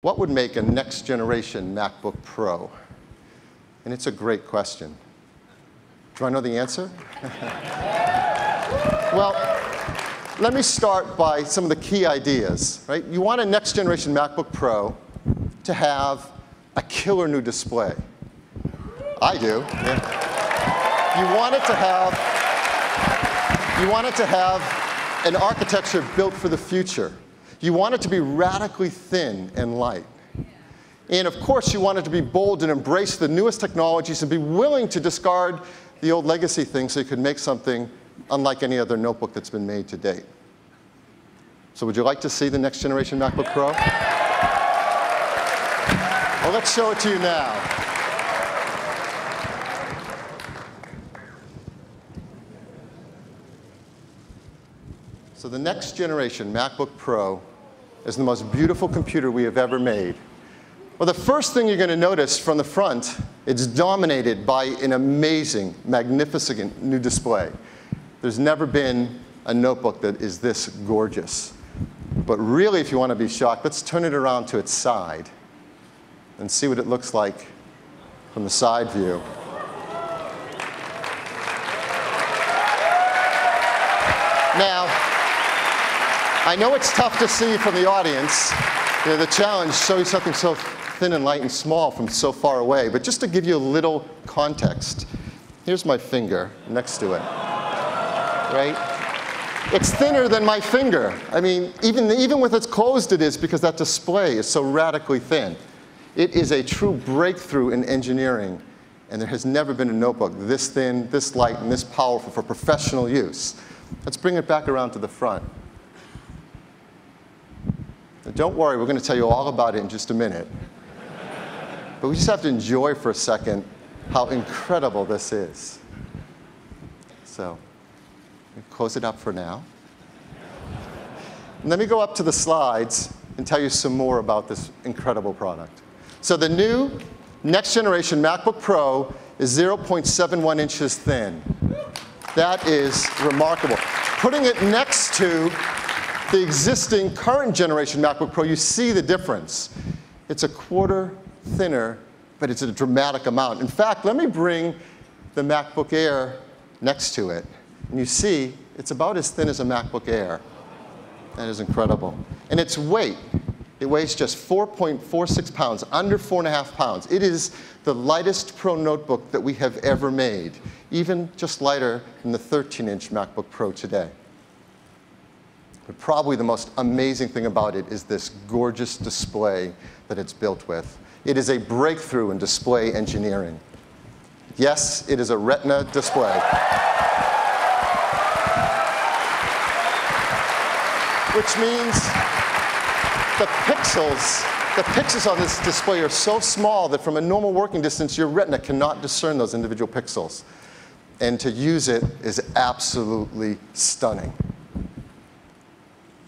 what would make a next generation MacBook Pro? And it's a great question. Do I know the answer? Well, let me start by some of the key ideas, right? You want a next generation MacBook Pro to have a killer new display. I do. Yeah. You want it to have an architecture built for the future. You want it to be radically thin and light. And of course, you want it to be bold and embrace the newest technologies and be willing to discard the old legacy things so you could make something unlike any other notebook that's been made to date. So would you like to see the next generation MacBook Pro? Well, let's show it to you now. So the next generation MacBook Pro is the most beautiful computer we have ever made. Well, the first thing you're going to notice from the front, it's dominated by an amazing, magnificent new display. There's never been a notebook that is this gorgeous. But really, if you want to be shocked, let's turn it around to its side and see what it looks like from the side view. Now, I know it's tough to see from the audience. You know, the challenge is showing something so thin and light and small from so far away. But just to give you a little context, here's my finger next to it. Right? It's thinner than my finger. I mean, even with it closed, it is, because that display is so radically thin. It is a true breakthrough in engineering. And there has never been a notebook this thin, this light, and this powerful for professional use. Let's bring it back around to the front. Now, don't worry, we're going to tell you all about it in just a minute. But we just have to enjoy for a second how incredible this is. So close it up for now. And let me go up to the slides and tell you some more about this incredible product. So the new next generation MacBook Pro is 0.71 inches thin. That is remarkable. Putting it next to the existing current generation MacBook Pro, you see the difference. It's a quarter thinner, but it's a dramatic amount. In fact, let me bring the MacBook Air next to it. And you see, it's about as thin as a MacBook Air. That is incredible. And its weight, it weighs just 4.46 pounds, under 4.5 pounds. It is the lightest Pro notebook that we have ever made, even just lighter than the 13-inch MacBook Pro today. But probably the most amazing thing about it is this gorgeous display that it's built with. It is a breakthrough in display engineering. Yes, it is a Retina display. Which means the pixels on this display are so small that from a normal working distance, your Retina cannot discern those individual pixels. And to use it is absolutely stunning.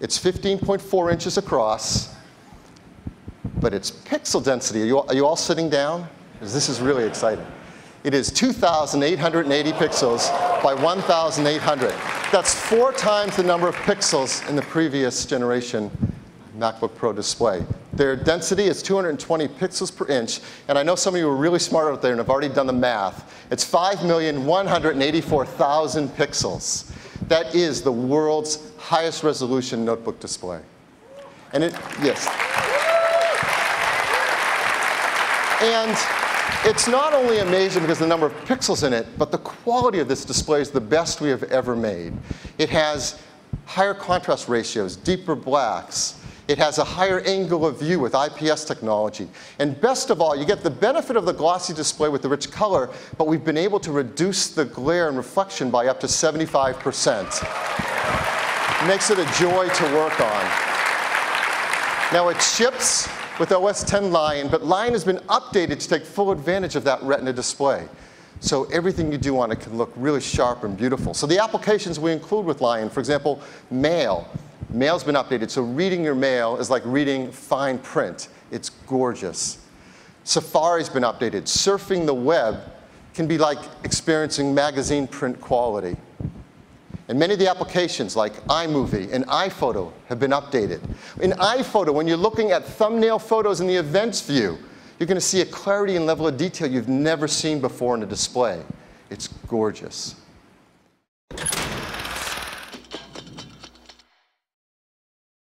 It's 15.4 inches across, but its pixel density, are you all sitting down? Because this is really exciting. It is 2,880 pixels by 1,800. That's 4 times the number of pixels in the previous generation MacBook Pro display. Their density is 220 pixels per inch, and I know some of you are really smart out there and have already done the math. It's 5,184,000 pixels. That is the world's highest resolution notebook display. And yes. And it's not only amazing because of the number of pixels in it, but the quality of this display is the best we have ever made. It has higher contrast ratios, deeper blacks. It has a higher angle of view with IPS technology. And best of all, you get the benefit of the glossy display with the rich color, but we've been able to reduce the glare and reflection by up to 75%. It makes it a joy to work on. Now it ships with OS X Lion, but Lion has been updated to take full advantage of that Retina display. So everything you do on it can look really sharp and beautiful. So the applications we include with Lion, for example, mail. Mail's been updated, so reading your mail is like reading fine print. It's gorgeous. Safari's been updated. Surfing the web can be like experiencing magazine print quality. And many of the applications like iMovie and iPhoto have been updated. In iPhoto, when you're looking at thumbnail photos in the events view, you're going to see a clarity and level of detail you've never seen before in a display. It's gorgeous.